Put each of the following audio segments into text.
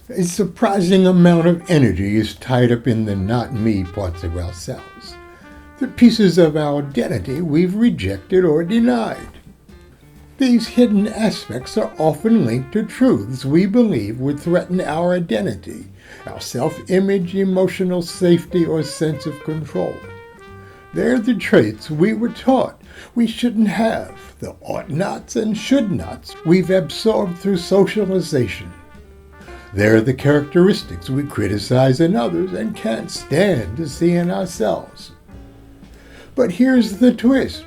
A surprising amount of energy is tied up in the not me parts of ourselves, the pieces of our identity we've rejected or denied. These hidden aspects are often linked to truths we believe would threaten our identity, our self-image, emotional safety, or sense of control. They're the traits we were taught we shouldn't have, the ought-nots and should-nots we've absorbed through socialization. They're the characteristics we criticize in others and can't stand to see in ourselves. But here's the twist.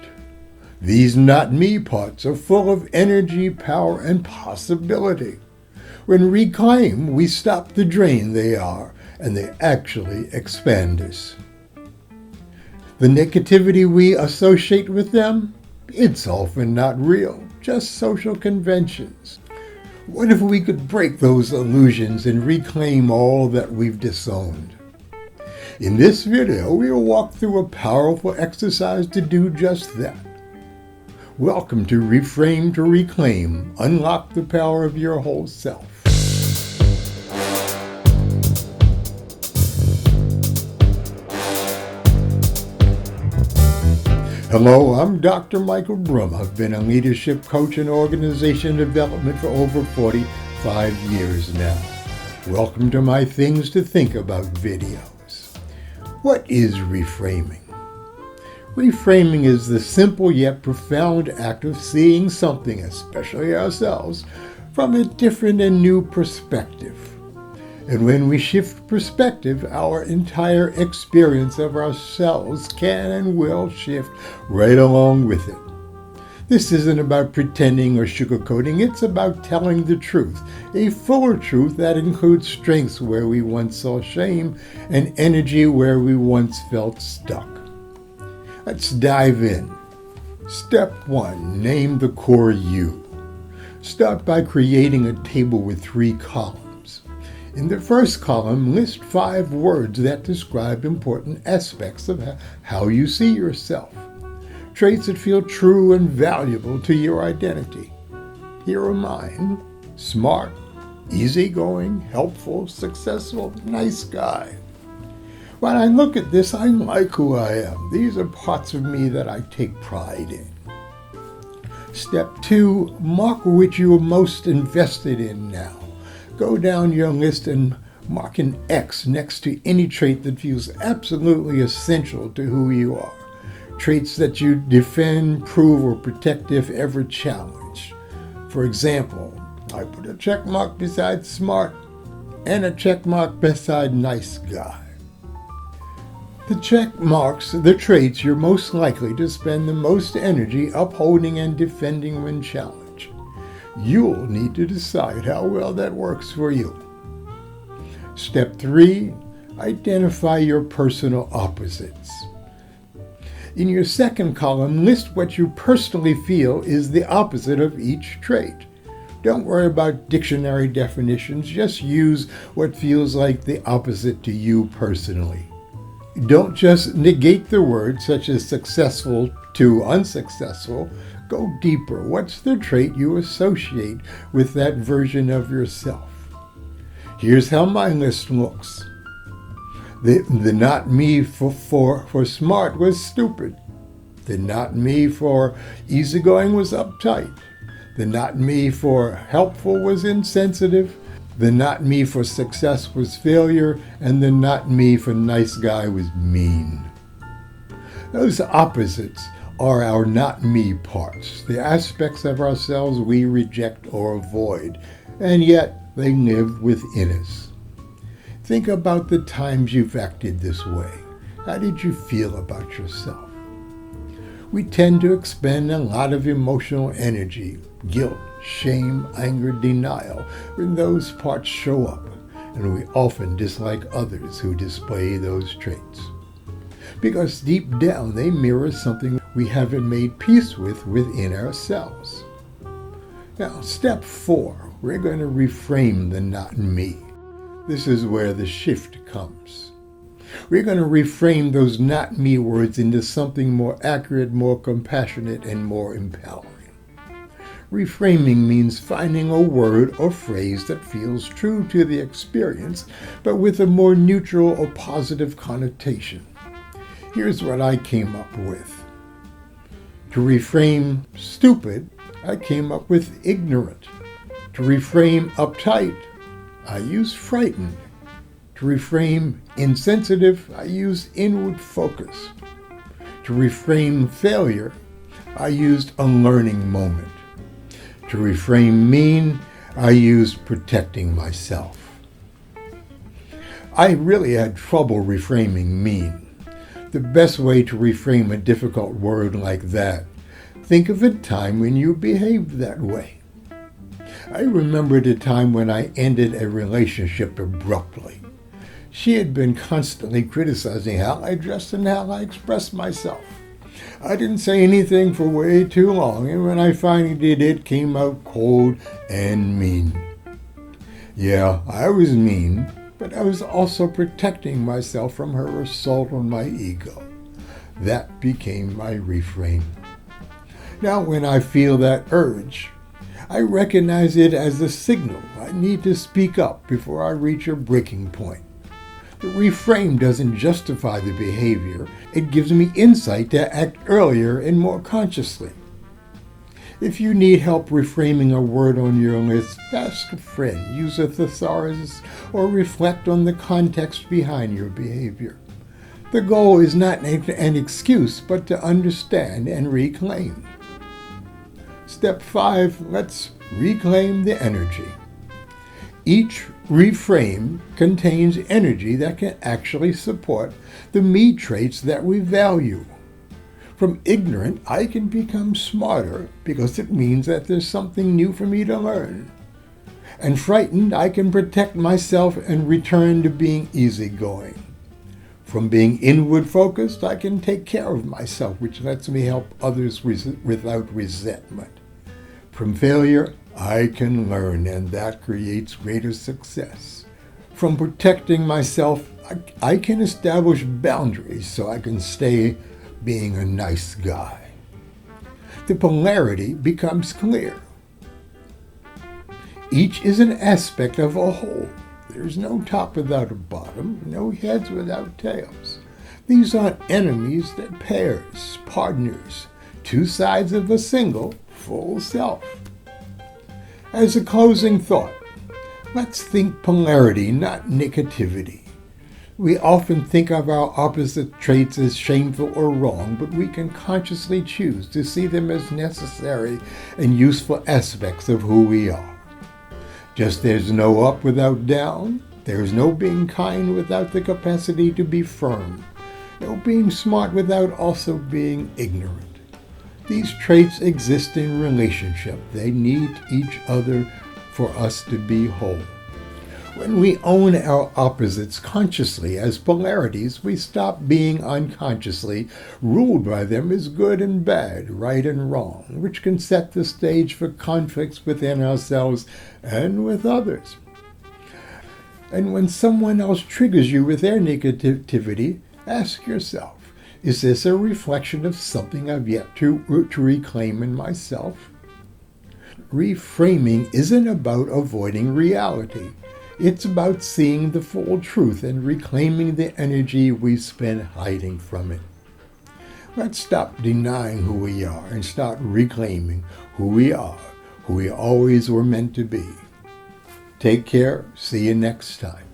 These not me parts are full of energy, power, and possibility. When reclaimed, we stop the drain they are, and they actually expand us. The negativity we associate with them, it's often not real, just social conventions. What if we could break those illusions and reclaim all that we've disowned? In this video, we'll walk through a powerful exercise to do just that. Welcome to Reframe to Reclaim. Unlock the power of your whole self. Hello, I'm Dr. Michael Broom. I've been a leadership coach and organization development for over 45 years now. Welcome to my Things to Think About videos. What is reframing? Reframing is the simple yet profound act of seeing something, especially ourselves, from a different and new perspective. And when we shift perspective, our entire experience of ourselves can and will shift right along with it. This isn't about pretending or sugarcoating, it's about telling the truth, a fuller truth that includes strengths where we once saw shame and energy where we once felt stuck. Let's dive in. Step 1, name the core you. Start by creating a table with 3 columns. In the first column, list 5 words that describe important aspects of how you see yourself. Traits that feel true and valuable to your identity. Here are mine: smart, easygoing, helpful, successful, nice guy. When I look at this, I like who I am. These are parts of me that I take pride in. Step 2, mark which you are most invested in now. Go down your list and mark an X next to any trait that feels absolutely essential to who you are. Traits that you defend, prove, or protect if ever challenged. For example, I put a check mark beside smart and a check mark beside nice guy. The check marks the traits you're most likely to spend the most energy upholding and defending when challenged. You'll need to decide how well that works for you. Step 3, identify your personal opposites. In your second column, list what you personally feel is the opposite of each trait. Don't worry about dictionary definitions, just use what feels like the opposite to you personally. Don't just negate the word such as successful to unsuccessful. Go deeper. What's the trait you associate with that version of yourself? Here's how my list looks. The not me for smart was stupid. The not me for easygoing was uptight. The not me for helpful was insensitive. The not me for success was failure. And the not me for nice guy was mean. Those opposites are our not me parts, the aspects of ourselves we reject or avoid, and yet they live within us. Think about the times you've acted this way. How did you feel about yourself? We tend to expend a lot of emotional energy, guilt, shame, anger, denial, when those parts show up, and we often dislike others who display those traits. Because deep down they mirror something we haven't made peace with within ourselves. Now, step 4, we're going to reframe the not me. This is where the shift comes. We're going to reframe those not me words into something more accurate, more compassionate, and more empowering. Reframing means finding a word or phrase that feels true to the experience, but with a more neutral or positive connotation. Here's what I came up with. To reframe stupid, I came up with ignorant. To reframe uptight, I use frightened. To reframe insensitive, I use inward focus. To reframe failure, I used a learning moment. To reframe mean, I used protecting myself. I really had trouble reframing mean. The best way to reframe a difficult word like that, think of a time when you behaved that way. I remembered a time when I ended a relationship abruptly. She had been constantly criticizing how I dressed and how I expressed myself. I didn't say anything for way too long, and when I finally did, it came out cold and mean. Yeah, I was mean, but I was also protecting myself from her assault on my ego. That became my reframe. Now, when I feel that urge, I recognize it as a signal I need to speak up before I reach a breaking point. The reframe doesn't justify the behavior. It gives me insight to act earlier and more consciously. If you need help reframing a word on your list, ask a friend, use a thesaurus, or reflect on the context behind your behavior. The goal is not an excuse, but to understand and reclaim. Step 5, let's reclaim the energy. Each reframe contains energy that can actually support the me traits that we value. From ignorant, I can become smarter because it means that there's something new for me to learn. And frightened, I can protect myself and return to being easygoing. From being inward focused, I can take care of myself, which lets me help others without resentment. From failure, I can learn, and that creates greater success. From protecting myself, I can establish boundaries so I can stay being a nice guy. The polarity becomes clear. Each is an aspect of a whole. There's no top without a bottom, no heads without tails. These aren't enemies, they're pairs, partners, two sides of a single, full self. As a closing thought, let's think polarity, not negativity. We often think of our opposite traits as shameful or wrong, but we can consciously choose to see them as necessary and useful aspects of who we are. Just there's no up without down, there's no being kind without the capacity to be firm, no being smart without also being ignorant. These traits exist in relationship. They need each other for us to be whole. When we own our opposites consciously as polarities, we stop being unconsciously ruled by them as good and bad, right and wrong, which can set the stage for conflicts within ourselves and with others. And when someone else triggers you with their negativity, ask yourself, is this a reflection of something I've yet to reclaim in myself? Reframing isn't about avoiding reality. It's about seeing the full truth and reclaiming the energy we spend hiding from it. Let's stop denying who we are and start reclaiming who we are, who we always were meant to be. Take care. See you next time.